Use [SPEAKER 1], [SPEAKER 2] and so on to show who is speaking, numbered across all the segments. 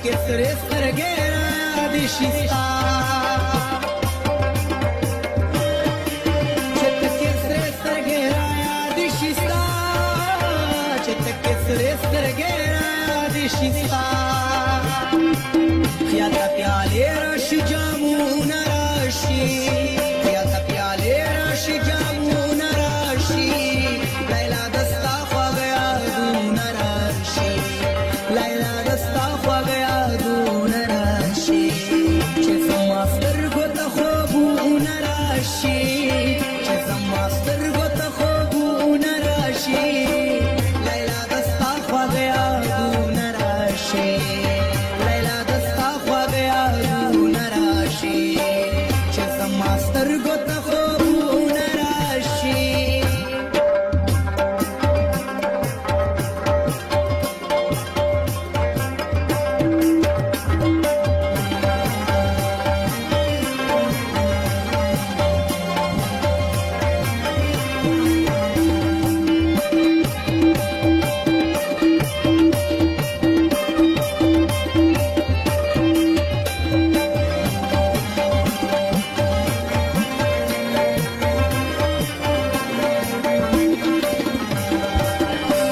[SPEAKER 1] چتکې سرې سترګې رایادې شي ستا چتکې سرې سترګې رایادې شي ستا چتکې سرې سترګې رایادې شي ستا خیاطه پیالې راشي جامونه راشي خیاطه پیالې راشي جامونه راشي لیلا دستا خواږه یادونه راشي لیلا دستا خواږه یادونه راشي چې زما سترګو ته خوبونه راشي چې زما سترګو ته خوبونه راشي لیلا دستا خواږه یادونه راشي لیلا دستا خواږه یادونه راشي چې زما سترګو ته خوبونه راشي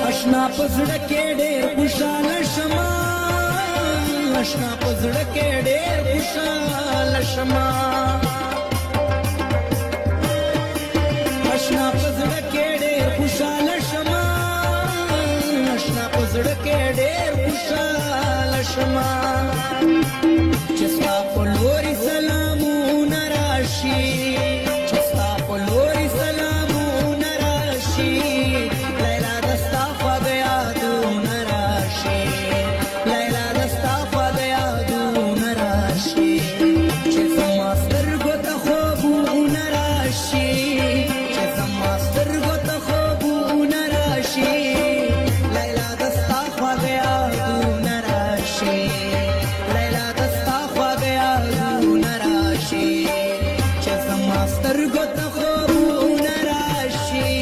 [SPEAKER 1] اشنا په زړه کې ډېر خوشاله شمه اشنا په زړه کې ډېر خوشاله شمه اشنا په زړه کې ډېر خوشاله شمه اشنا په زړه کې ډېر خوشاله شمه چې ستا په لوري سلامونه راشي چې ستا په لوري سلامونه راشي لیلا دستا خواږه یادونه راشي لیلا دستا خواږه یادونه راشي چې زما سترګو ته خوبونه راشي چې زما سترګو ته خوبونه راشي لیلا دستا خواږه یادونه راشي لیلا دستا خواږه یادونه راشي چې زما سترګو ته خوبونه راشي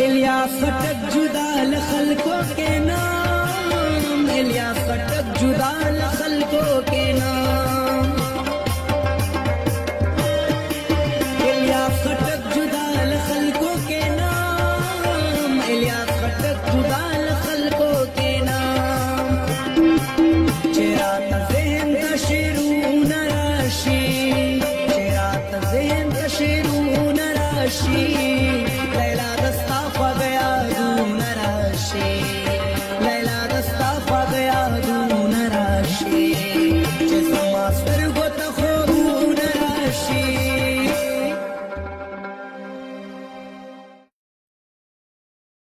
[SPEAKER 1] الیاس خټک جدا له خلکو کې نام الیاس خټک جدا له خلکو کې نام الیاس خټک جدا له خلکو کې نام الیاس خټک جدا له خلکو کې نام چې راته ذهن ته شعرونه راشي چې راته ذهن ته شعرونه راشي